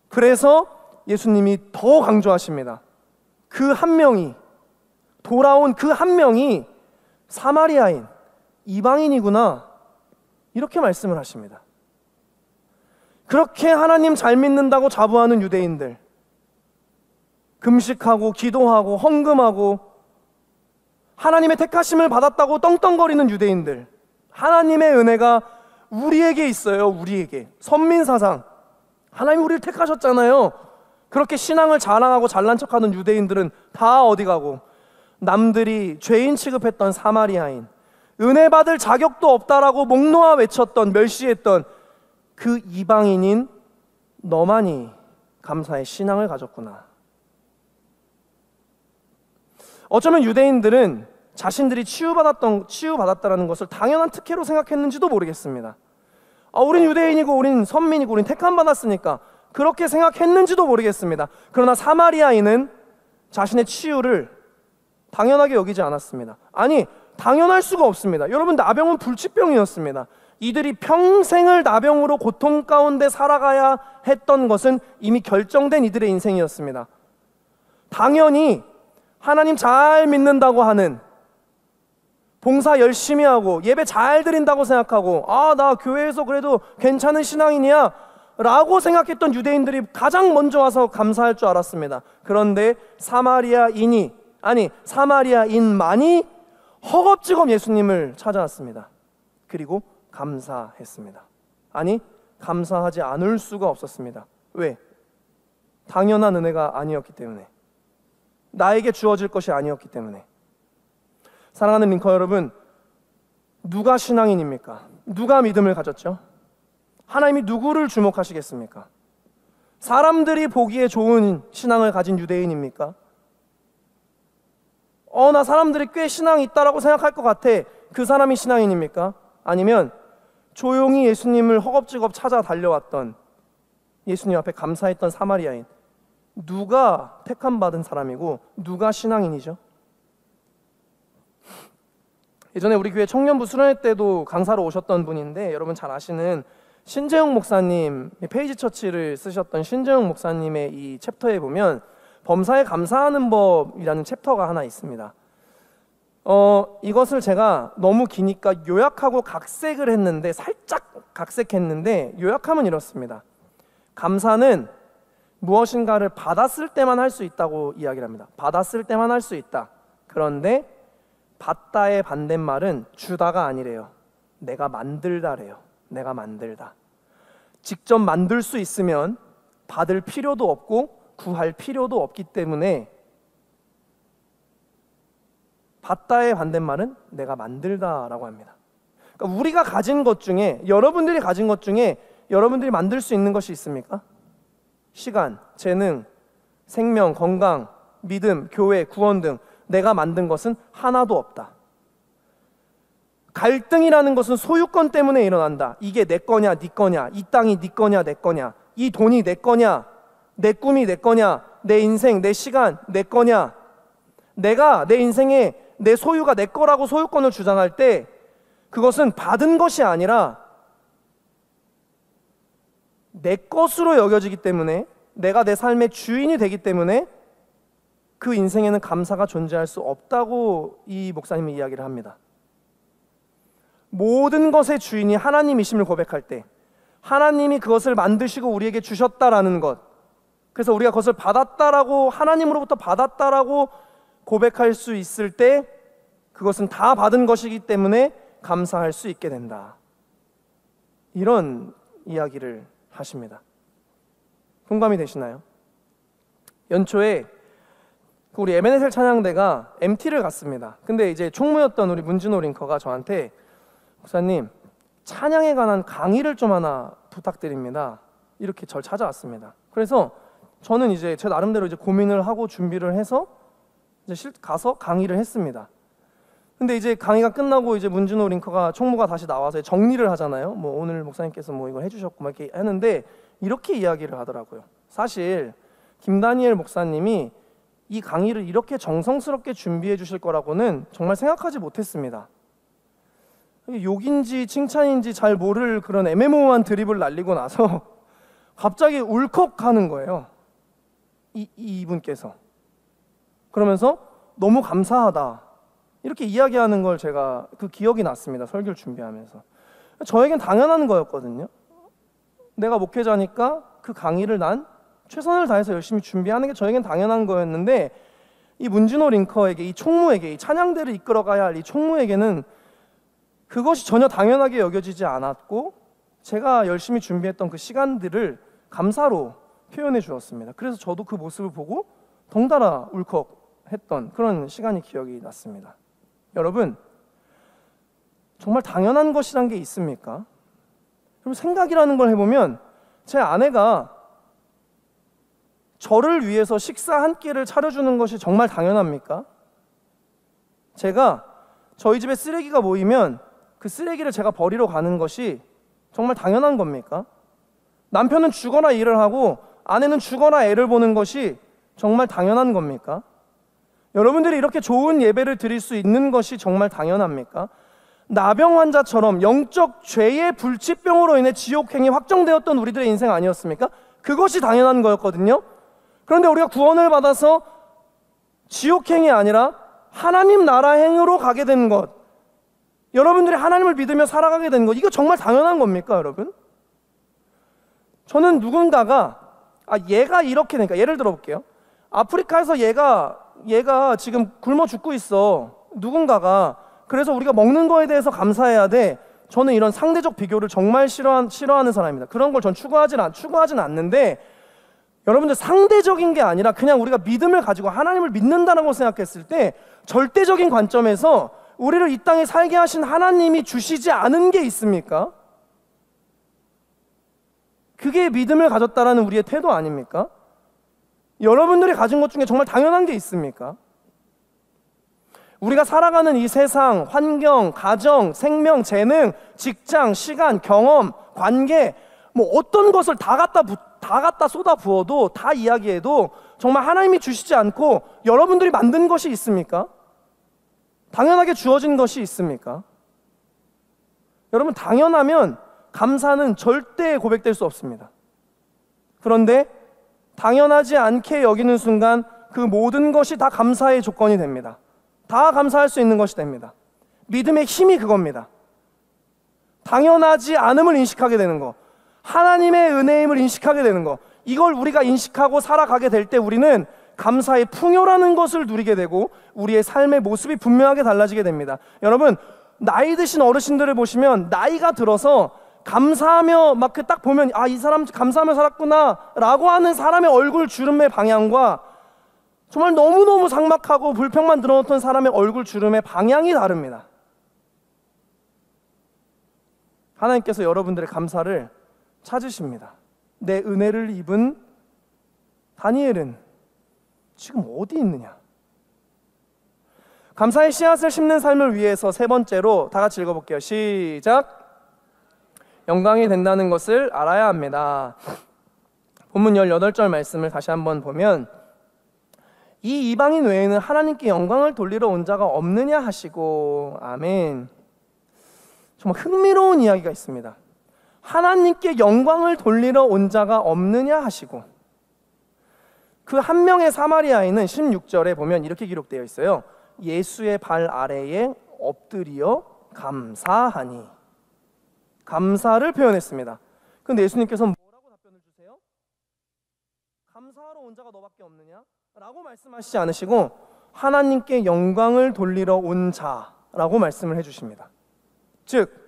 그래서 예수님이 더 강조하십니다. 그 한 명이, 돌아온 그 한 명이 사마리아인, 이방인이구나, 이렇게 말씀을 하십니다. 그렇게 하나님 잘 믿는다고 자부하는 유대인들, 금식하고 기도하고 헌금하고 하나님의 택하심을 받았다고 떵떵거리는 유대인들, 하나님의 은혜가 우리에게 있어요. 우리에게 선민사상, 하나님이 우리를 택하셨잖아요. 그렇게 신앙을 자랑하고 잘난 척하는 유대인들은 다 어디 가고, 남들이 죄인 취급했던 사마리아인, 은혜 받을 자격도 없다라고 목 놓아 외쳤던, 멸시했던 그 이방인인 너만이 감사의 신앙을 가졌구나. 어쩌면 유대인들은 자신들이 치유받았다라는 것을 당연한 특혜로 생각했는지도 모르겠습니다. 우린 유대인이고 우린 선민이고 우린 택함 받았으니까 그렇게 생각했는지도 모르겠습니다. 그러나 사마리아인은 자신의 치유를 당연하게 여기지 않았습니다. 아니, 당연할 수가 없습니다. 여러분, 나병은 불치병이었습니다. 이들이 평생을 나병으로 고통 가운데 살아가야 했던 것은 이미 결정된 이들의 인생이었습니다. 당연히 하나님 잘 믿는다고 하는, 봉사 열심히 하고 예배 잘 드린다고 생각하고, 나 교회에서 그래도 괜찮은 신앙인이야 라고 생각했던 유대인들이 가장 먼저 와서 감사할 줄 알았습니다. 그런데 사마리아인만이 허겁지겁 예수님을 찾아왔습니다. 그리고 감사했습니다. 아니, 감사하지 않을 수가 없었습니다. 왜? 당연한 은혜가 아니었기 때문에, 나에게 주어질 것이 아니었기 때문에. 사랑하는 링커 여러분, 누가 신앙인입니까? 누가 믿음을 가졌죠? 하나님이 누구를 주목하시겠습니까? 사람들이 보기에 좋은 신앙을 가진 유대인입니까? 나 사람들이 꽤 신앙이 있다라고 생각할 것 같아, 그 사람이 신앙인입니까? 아니면 조용히 예수님을 허겁지겁 찾아 달려왔던, 예수님 앞에 감사했던 사마리아인, 누가 택함 받은 사람이고 누가 신앙인이죠? 예전에 우리 교회 청년부 수련회 때도 강사로 오셨던 분인데, 여러분 잘 아시는 신재영 목사님, 페이지 처치를 쓰셨던 신재영 목사님의 이 챕터에 보면 범사에 감사하는 법이라는 챕터가 하나 있습니다. 이것을 제가 너무 기니까 요약하고 각색을 했는데, 살짝 각색했는데 요약하면 이렇습니다. 감사는 무엇인가를 받았을 때만 할 수 있다고 이야기를 합니다. 받았을 때만 할 수 있다. 그런데 받다의 반대말은 주다가 아니래요. 내가 만들다래요. 내가 만들다. 직접 만들 수 있으면 받을 필요도 없고 구할 필요도 없기 때문에, 받다의 반대말은 내가 만들다라고 합니다. 그러니까 우리가 가진 것 중에, 여러분들이 가진 것 중에 여러분들이 만들 수 있는 것이 있습니까? 시간, 재능, 생명, 건강, 믿음, 교회, 구원 등 내가 만든 것은 하나도 없다. 갈등이라는 것은 소유권 때문에 일어난다. 이게 내 거냐 네 거냐, 이 땅이 네 거냐 내 거냐, 이 돈이 내 거냐, 내 꿈이 내 거냐, 내 인생, 내 시간 내 거냐. 내가 내 인생에 내 소유가 내 거라고 소유권을 주장할 때, 그것은 받은 것이 아니라 내 것으로 여겨지기 때문에, 내가 내 삶의 주인이 되기 때문에 그 인생에는 감사가 존재할 수 없다고 이 목사님이 이야기를 합니다. 모든 것의 주인이 하나님이심을 고백할 때, 하나님이 그것을 만드시고 우리에게 주셨다라는 것, 그래서 우리가 그것을 받았다라고, 하나님으로부터 받았다라고 고백할 수 있을 때, 그것은 다 받은 것이기 때문에 감사할 수 있게 된다. 이런 이야기를 하십니다. 공감이 되시나요? 연초에 우리 에베네셀 찬양대가 MT를 갔습니다. 근데 이제 총무였던 우리 문진호 링커가 저한테, 목사님, 찬양에 관한 강의를 좀 하나 부탁드립니다. 이렇게 절 찾아왔습니다. 그래서 저는 이제 제 나름대로 이제 고민을 하고 준비를 해서 이제 가서 강의를 했습니다. 근데 이제 강의가 끝나고 이제 문진호 링커가, 총무가 다시 나와서 정리를 하잖아요. 뭐 오늘 목사님께서 뭐 이걸 해주셨고 막 이렇게 했는데, 이렇게 이야기를 하더라고요. 사실 김다니엘 목사님이 이 강의를 이렇게 정성스럽게 준비해 주실 거라고는 정말 생각하지 못했습니다. 욕인지 칭찬인지 잘 모를 그런 애매모호한 드립을 날리고 나서 갑자기 울컥하는 거예요. 이분께서. 그러면서 너무 감사하다 이렇게 이야기하는 걸 제가 그 기억이 났습니다. 설교를 준비하면서. 저에겐 당연한 거였거든요. 내가 목회자니까 그 강의를 난 최선을 다해서 열심히 준비하는 게 저에겐 당연한 거였는데, 이 문진호 링커에게, 이 총무에게, 이 찬양대를 이끌어가야 할 이 총무에게는 그것이 전혀 당연하게 여겨지지 않았고, 제가 열심히 준비했던 그 시간들을 감사로 표현해 주었습니다. 그래서 저도 그 모습을 보고 덩달아 울컥했던 그런 시간이 기억이 났습니다. 여러분, 정말 당연한 것이란 게 있습니까? 여러분, 생각이라는 걸 해보면, 제 아내가 저를 위해서 식사 한 끼를 차려주는 것이 정말 당연합니까? 제가 저희 집에 쓰레기가 모이면 그 쓰레기를 제가 버리러 가는 것이 정말 당연한 겁니까? 남편은 죽어나 일을 하고 아내는 죽어나 애를 보는 것이 정말 당연한 겁니까? 여러분들이 이렇게 좋은 예배를 드릴 수 있는 것이 정말 당연합니까? 나병 환자처럼 영적 죄의 불치병으로 인해 지옥행이 확정되었던 우리들의 인생 아니었습니까? 그것이 당연한 거였거든요. 그런데 우리가 구원을 받아서 지옥행이 아니라 하나님 나라행으로 가게 된 것, 여러분들이 하나님을 믿으며 살아가게 된 것, 이거 정말 당연한 겁니까, 여러분? 저는 누군가가 얘가 이렇게 되니까, 예를 들어볼게요. 아프리카에서 얘가 지금 굶어 죽고 있어, 누군가가. 그래서 우리가 먹는 거에 대해서 감사해야 돼. 저는 이런 상대적 비교를 정말 싫어하는 사람입니다. 그런 걸 전 추구하진 않는데, 여러분들, 상대적인 게 아니라 그냥 우리가 믿음을 가지고 하나님을 믿는다라고 생각했을 때 절대적인 관점에서 우리를 이 땅에 살게 하신 하나님이 주시지 않은 게 있습니까? 그게 믿음을 가졌다라는 우리의 태도 아닙니까? 여러분들이 가진 것 중에 정말 당연한 게 있습니까? 우리가 살아가는 이 세상, 환경, 가정, 생명, 재능, 직장, 시간, 경험, 관계, 뭐 어떤 것을 다 갖다 쏟아 부어도, 다 이야기해도 정말 하나님이 주시지 않고 여러분들이 만든 것이 있습니까? 당연하게 주어진 것이 있습니까? 여러분, 당연하면 감사는 절대 고백될 수 없습니다. 그런데 당연하지 않게 여기는 순간 그 모든 것이 다 감사의 조건이 됩니다. 다 감사할 수 있는 것이 됩니다. 믿음의 힘이 그겁니다. 당연하지 않음을 인식하게 되는 거, 하나님의 은혜임을 인식하게 되는 거, 이걸 우리가 인식하고 살아가게 될 때 우리는 감사의 풍요라는 것을 누리게 되고 우리의 삶의 모습이 분명하게 달라지게 됩니다. 여러분, 나이 드신 어르신들을 보시면 나이가 들어서 감사하며 막 딱 보면 이 사람 감사하며 살았구나 라고 하는 사람의 얼굴 주름의 방향과 정말 너무너무 삭막하고 불평만 늘어놓던 사람의 얼굴 주름의 방향이 다릅니다. 하나님께서 여러분들의 감사를 찾으십니다. 내 은혜를 입은 다니엘은 지금 어디 있느냐? 감사의 씨앗을 심는 삶을 위해서 세 번째로 다 같이 읽어볼게요. 시작. 영광이 된다는 것을 알아야 합니다. 본문 18절 말씀을 다시 한번 보면, 이 이방인 외에는 하나님께 영광을 돌리러 온 자가 없느냐 하시고. 아멘. 정말 흥미로운 이야기가 있습니다. 하나님께 영광을 돌리러 온 자가 없느냐 하시고, 그 한 명의 사마리아인은 16절에 보면 이렇게 기록되어 있어요. 예수의 발 아래에 엎드려 감사하니. 감사를 표현했습니다. 그런데 예수님께서 뭐라고 답변을 주세요? 감사하러 온 자가 너밖에 없느냐? 라고 말씀하시지 않으시고 하나님께 영광을 돌리러 온 자라고 말씀을 해주십니다. 즉,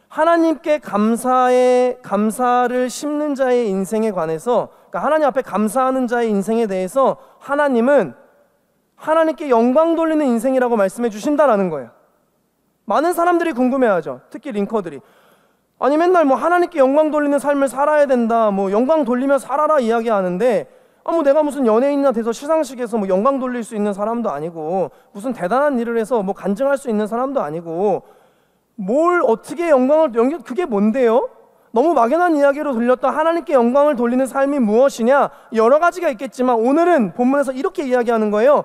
하나님께 감사를 심는 자의 인생에 관해서, 그러니까 하나님 앞에 감사하는 자의 인생에 대해서 하나님은 하나님께 영광 돌리는 인생이라고 말씀해 주신다라는 거예요. 많은 사람들이 궁금해하죠. 특히 링커들이. 아니, 맨날 뭐 하나님께 영광 돌리는 삶을 살아야 된다, 뭐 영광 돌리며 살아라 이야기하는데, 뭐 내가 무슨 연예인이나 돼서 시상식에서 뭐 영광 돌릴 수 있는 사람도 아니고, 무슨 대단한 일을 해서 뭐 간증할 수 있는 사람도 아니고, 뭘 어떻게 그게 뭔데요? 너무 막연한 이야기로 들렸던 하나님께 영광을 돌리는 삶이 무엇이냐? 여러 가지가 있겠지만 오늘은 본문에서 이렇게 이야기하는 거예요.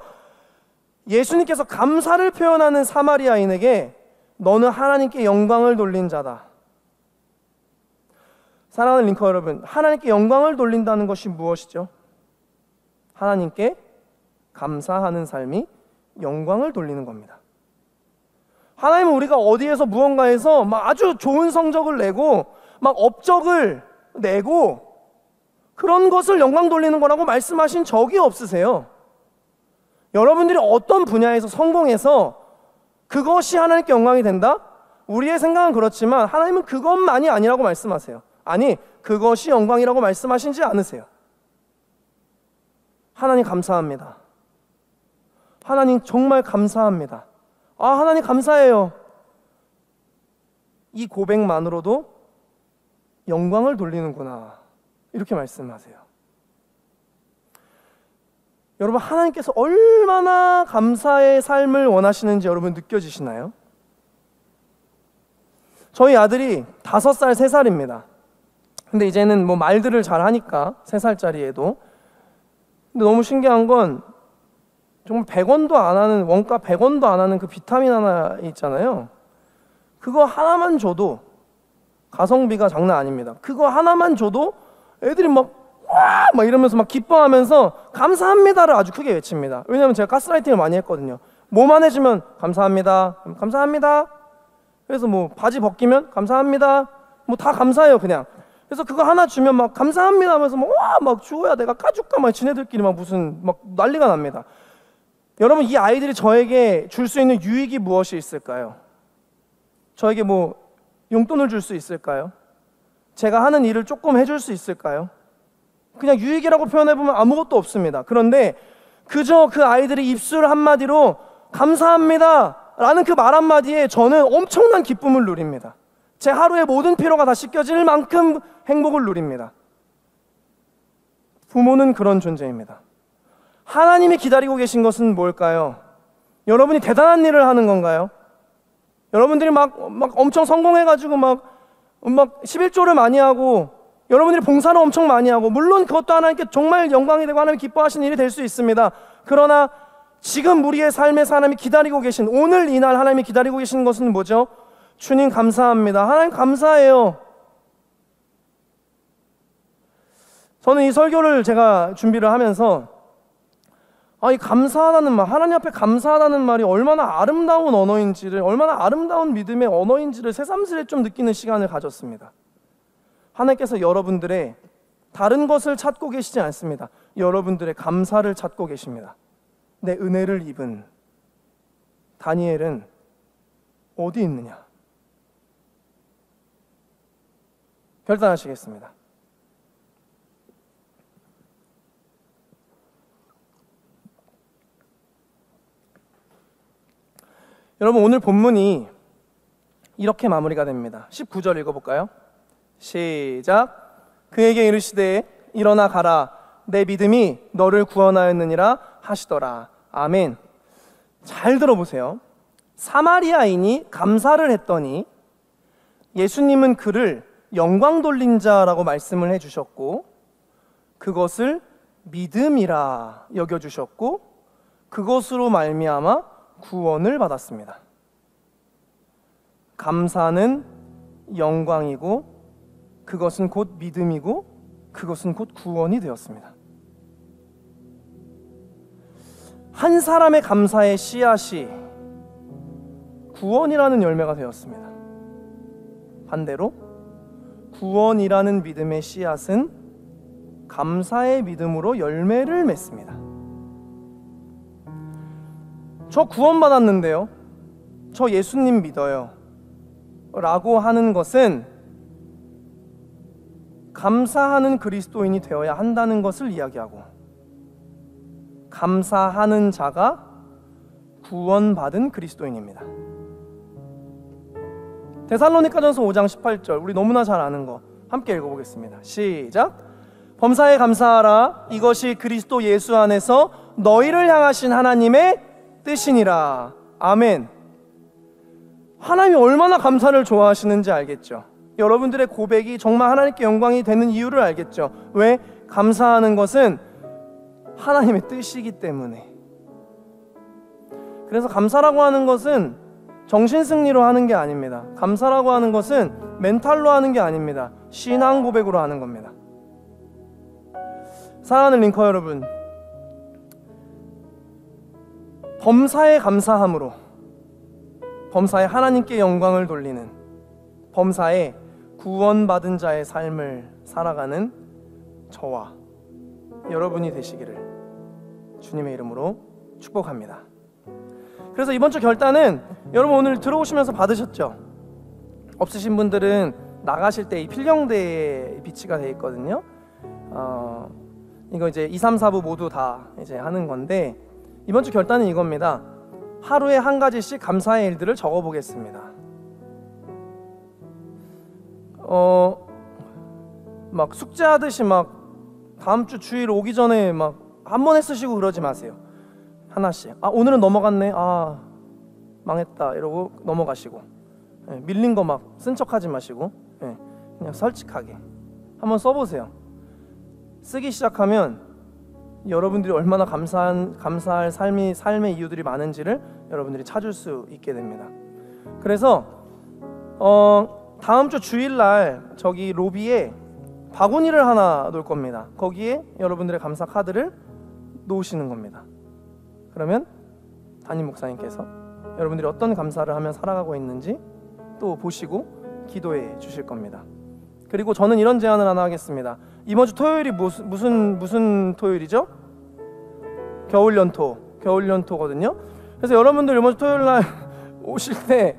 예수님께서 감사를 표현하는 사마리아인에게 너는 하나님께 영광을 돌린 자다. 사랑하는 링커 여러분, 하나님께 영광을 돌린다는 것이 무엇이죠? 하나님께 감사하는 삶이 영광을 돌리는 겁니다. 하나님은 우리가 어디에서 무언가에서 막 아주 좋은 성적을 내고 막 업적을 내고 그런 것을 영광 돌리는 거라고 말씀하신 적이 없으세요. 여러분들이 어떤 분야에서 성공해서 그것이 하나님께 영광이 된다? 우리의 생각은 그렇지만 하나님은 그것만이 아니라고 말씀하세요. 아니, 그것이 영광이라고 말씀하시지 않으세요. 하나님 감사합니다. 하나님 정말 감사합니다. 하나님 감사해요. 이 고백만으로도 영광을 돌리는구나, 이렇게 말씀하세요. 여러분, 하나님께서 얼마나 감사의 삶을 원하시는지 여러분 느껴지시나요? 저희 아들이 5살, 3살입니다. 근데 이제는 뭐 말들을 잘 하니까 3살짜리에도. 근데 너무 신기한 건 정말 100원도 안 하는, 원가 100원도 안 하는 그 비타민 하나 있잖아요. 그거 하나만 줘도 가성비가 장난 아닙니다. 그거 하나만 줘도 애들이 막 이러면서 막 기뻐하면서 감사합니다를 아주 크게 외칩니다. 왜냐하면 제가 가스라이팅을 많이 했거든요. 뭐만 해주면 감사합니다, 감사합니다. 그래서 뭐 바지 벗기면 감사합니다, 뭐 다 감사해요 그냥. 그래서 그거 하나 주면 막 감사합니다 하면서 막 주호야 내가 까줄까 막 지네들끼리 막 무슨 막 난리가 납니다. 여러분, 이 아이들이 저에게 줄 수 있는 유익이 무엇이 있을까요? 저에게 뭐 용돈을 줄 수 있을까요? 제가 하는 일을 조금 해줄 수 있을까요? 그냥 유익이라고 표현해보면 아무것도 없습니다. 그런데 그저 그 아이들의 입술 한마디로 감사합니다 라는 그 말 한마디에 저는 엄청난 기쁨을 누립니다. 제 하루의 모든 피로가 다 씻겨질 만큼 행복을 누립니다. 부모는 그런 존재입니다. 하나님이 기다리고 계신 것은 뭘까요? 여러분이 대단한 일을 하는 건가요? 여러분들이 막 엄청 성공해가지고 막 11조를 많이 하고 여러분들이 봉사를 엄청 많이 하고, 물론 그것도 하나님께 정말 영광이 되고 하나님 기뻐하시는 일이 될 수 있습니다. 그러나 지금 우리의 삶에서 하나님이 기다리고 계신, 오늘 이날 하나님이 기다리고 계시는 것은 뭐죠? 주님 감사합니다, 하나님 감사해요. 저는 이 설교를 제가 준비를 하면서 이 감사하다는 말, 하나님 앞에 감사하다는 말이 얼마나 아름다운 언어인지를, 얼마나 아름다운 믿음의 언어인지를 새삼스레 좀 느끼는 시간을 가졌습니다. 하나님께서 여러분들의 다른 것을 찾고 계시지 않습니다. 여러분들의 감사를 찾고 계십니다. 내 은혜를 입은 다니엘은 어디 있느냐? 결단하시겠습니다. 여러분, 오늘 본문이 이렇게 마무리가 됩니다. 19절 읽어볼까요? 시작. 그에게 이르시되 일어나 가라, 내 믿음이 너를 구원하였느니라 하시더라. 아멘. 잘 들어보세요. 사마리아인이 감사를 했더니 예수님은 그를 영광 돌린 자라고 말씀을 해주셨고, 그것을 믿음이라 여겨주셨고, 그것으로 말미암아 구원을 받았습니다. 감사는 영광이고, 그것은 곧 믿음이고, 그것은 곧 구원이 되었습니다. 한 사람의 감사의 씨앗이 구원이라는 열매가 되었습니다. 반대로 구원이라는 믿음의 씨앗은 감사의 믿음으로 열매를 맺습니다. 저 구원받았는데요, 저 예수님 믿어요 라고 하는 것은 감사하는 그리스도인이 되어야 한다는 것을 이야기하고, 감사하는 자가 구원받은 그리스도인입니다. 데살로니가전서 5장 18절, 우리 너무나 잘 아는 거 함께 읽어보겠습니다. 시작. 범사에 감사하라, 이것이 그리스도 예수 안에서 너희를 향하신 하나님의 뜻이니라. 아멘. 하나님이 얼마나 감사를 좋아하시는지 알겠죠? 여러분들의 고백이 정말 하나님께 영광이 되는 이유를 알겠죠? 왜? 감사하는 것은 하나님의 뜻이기 때문에. 그래서 감사라고 하는 것은 정신승리로 하는 게 아닙니다. 감사라고 하는 것은 멘탈로 하는 게 아닙니다. 신앙 고백으로 하는 겁니다. 사랑하는 링커 여러분, 범사에 감사함으로, 범사에 하나님께 영광을 돌리는, 범사에 구원받은 자의 삶을 살아가는 저와 여러분이 되시기를 주님의 이름으로 축복합니다. 그래서 이번 주 결단은 여러분 오늘 들어오시면서 받으셨죠? 없으신 분들은 나가실 때 이 필경대에 비치가 되어 있거든요. 이거 이제 2, 3, 4부 모두 다 이제 하는 건데, 이번 주 결단은 이겁니다. 하루에 한 가지씩 감사의 일들을 적어보겠습니다. 막 숙제하듯이 막 다음 주 주일 오기 전에 막 한 번에 쓰시고 그러지 마세요. 하나씩. 오늘은 넘어갔네, 망했다 이러고 넘어가시고, 밀린 거 막 쓴 척하지 마시고, 그냥 솔직하게 한번 써보세요. 쓰기 시작하면 여러분들이 얼마나 감사할 삶의 이유들이 많은지를 여러분들이 찾을 수 있게 됩니다. 그래서 다음 주 주일날 저기 로비에 바구니를 하나 놓을 겁니다. 거기에 여러분들의 감사 카드를 놓으시는 겁니다. 그러면 담임 목사님께서 여러분들이 어떤 감사를 하며 살아가고 있는지 또 보시고 기도해 주실 겁니다. 그리고 저는 이런 제안을 하나 하겠습니다. 이번 주 토요일이 무슨 토요일이죠? 겨울연토거든요. 그래서 여러분들 이번 주 토요일 날 오실 때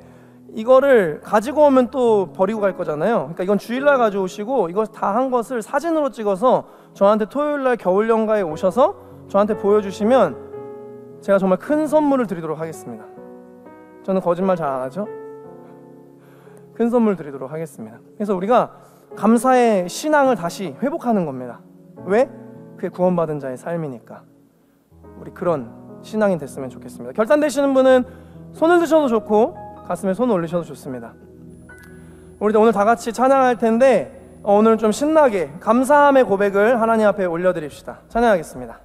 이거를 가지고 오면 또 버리고 갈 거잖아요. 그러니까 이건 주일날 가져오시고 이거 다 한 것을 사진으로 찍어서 저한테 토요일날 겨울연가에 오셔서 저한테 보여주시면 제가 정말 큰 선물을 드리도록 하겠습니다. 저는 거짓말 잘 안 하죠? 큰 선물 드리도록 하겠습니다. 그래서 우리가 감사의 신앙을 다시 회복하는 겁니다. 왜? 그게 구원받은 자의 삶이니까. 우리 그런 신앙이 됐으면 좋겠습니다. 결단되시는 분은 손을 드셔도 좋고 가슴에 손을 올리셔도 좋습니다. 우리 오늘 다 같이 찬양할 텐데 오늘은 좀 신나게 감사함의 고백을 하나님 앞에 올려드립시다. 찬양하겠습니다.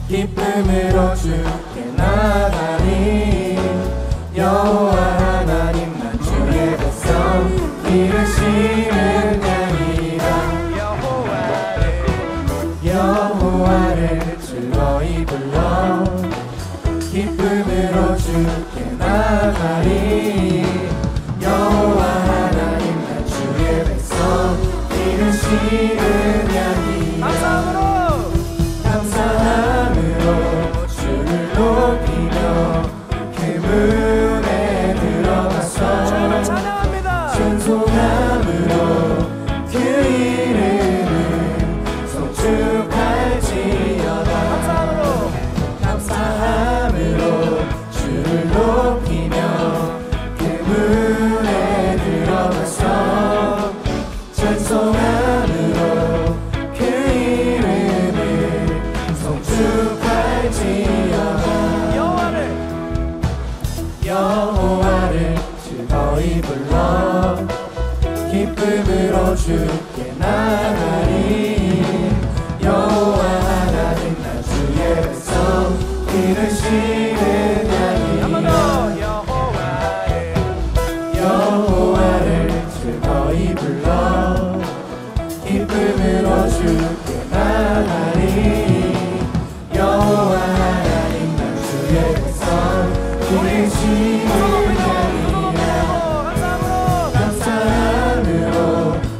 기쁨으로 주께 나가리. 여호와 하나님 난 주의 백성 기르시는 양이라. 여호와를 즐거이 불러 기쁨으로 주께 나가리. 여호와 하나님 난 주의 백성 기르시는 양이라. 감사함으로 주를 높이며 그 문에 들어가서 주님을 찬양합니다. 찬송함으로 그 이름을 송축할지어다. 감사함으로 주를 높이며 그 문에 들어가서 찬송함으로 그 이름을 송축할지어다. 여호와를 즐거이 불러 기쁨으로 주께 나가리. 여호와 하나님 나 주의 백성 기르시는 양이. 한 번 더. 여호와를 즐거이 불러 기쁨으로 주께 나가리. 여호와 하나님 나 주의 백성 기르시는 양이라. 감사함으로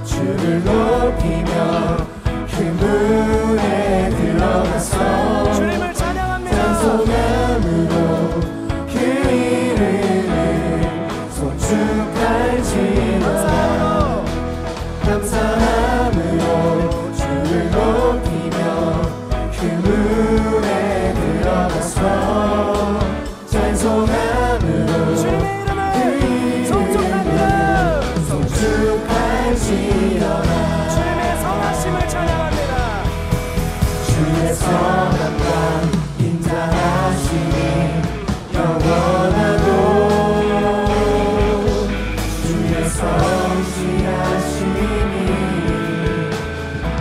주를 높이며 그 문에 들어가서 주님을 찬양합니다. 찬송함으로 그 이름을 송축할지어다. 감사함으로 주를 높이며 그 문에 들어가서 찬송함으로 주님의 이름을 송축합니다. 송축할지어다. 주님의 선하심을 찬양합니다. 주의 선함과 인자하심이 영원하고 주의 성실하심이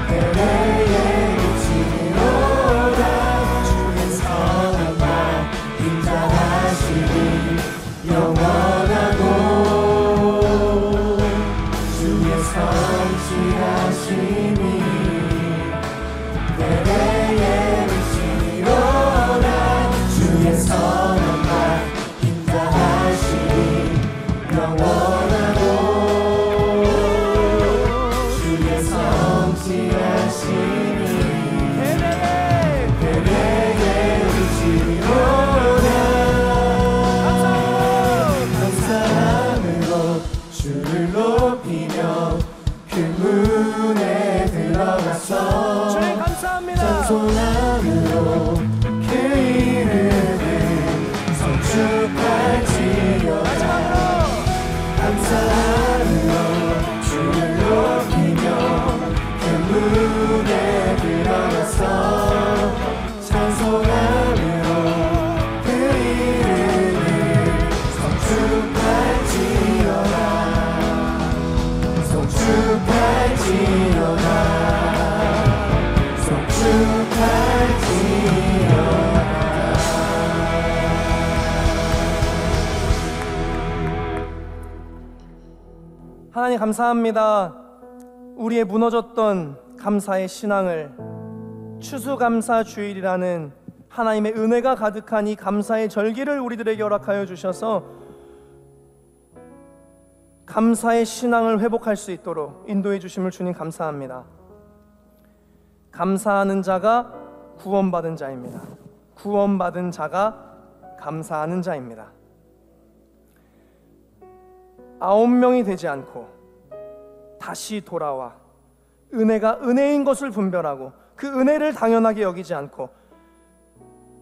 대대에 미치리로다. 주의 선함과 인자하심이 영원하고 주의 성실하심이 대대에 미치리로다. 주의 선함과 인자하심이 영원하고 하나님 감사합니다. 우리의 무너졌던 감사의 신앙을 추수감사주일이라는 하나님의 은혜가 가득한 이 감사의 절기를 우리들에게 허락하여 주셔서 감사의 신앙을 회복할 수 있도록 인도해 주심을 주님 감사합니다. 감사하는 자가 구원받은 자입니다. 구원받은 자가 감사하는 자입니다. 9명이 되지 않고 다시 돌아와 은혜가 은혜인 것을 분별하고 그 은혜를 당연하게 여기지 않고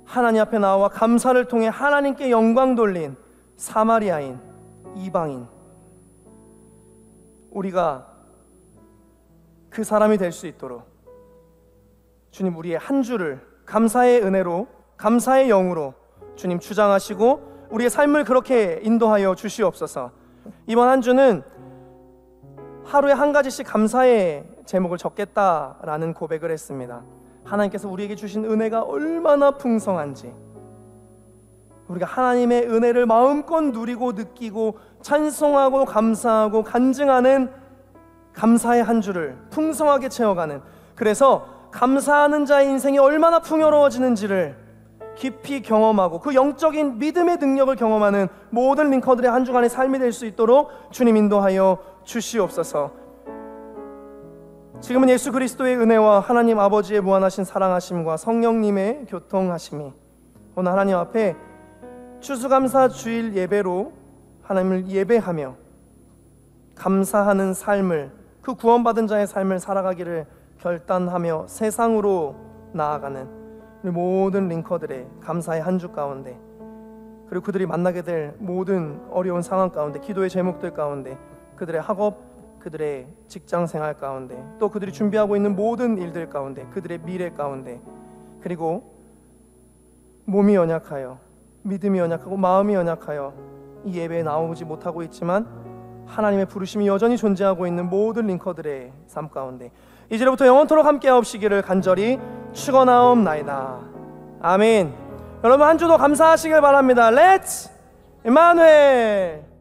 하나님 앞에 나와 감사를 통해 하나님께 영광 돌린 사마리아인, 이방인, 우리가 그 사람이 될 수 있도록 주님 우리의 한 주를 감사의 은혜로, 감사의 영으로 주님 주장하시고 우리의 삶을 그렇게 인도하여 주시옵소서. 이번 한 주는 하루에 한 가지씩 감사의 제목을 적겠다라는 고백을 했습니다. 하나님께서 우리에게 주신 은혜가 얼마나 풍성한지, 우리가 하나님의 은혜를 마음껏 누리고 느끼고 찬송하고 감사하고 간증하는 감사의 한 주를 풍성하게 채워가는, 그래서 감사하는 자의 인생이 얼마나 풍요로워지는지를 깊이 경험하고 그 영적인 믿음의 능력을 경험하는 모든 링커들의 한 주간의 삶이 될 수 있도록 주님 인도하여 주시옵소서. 지금은 예수 그리스도의 은혜와 하나님 아버지의 무한하신 사랑하심과 성령님의 교통하심이 오늘 하나님 앞에 추수감사 주일 예배로 하나님을 예배하며 감사하는 삶을, 그 구원받은 자의 삶을 살아가기를 결단하며 세상으로 나아가는 우리 모든 링커들의 감사의 한 주 가운데, 그리고 그들이 만나게 될 모든 어려운 상황 가운데, 기도의 제목들 가운데, 그들의 학업, 그들의 직장 생활 가운데, 또 그들이 준비하고 있는 모든 일들 가운데, 그들의 미래 가운데, 그리고 몸이 연약하여, 믿음이 연약하고 마음이 연약하여 이 예배에 나오지 못하고 있지만 하나님의 부르심이 여전히 존재하고 있는 모든 링커들의 삶 가운데 이제로부터 영원토록 함께하옵시기를 간절히 축원하옵나이다. 아멘. 여러분 한 주도 감사하시길 바랍니다. 렛츠 임마누엘.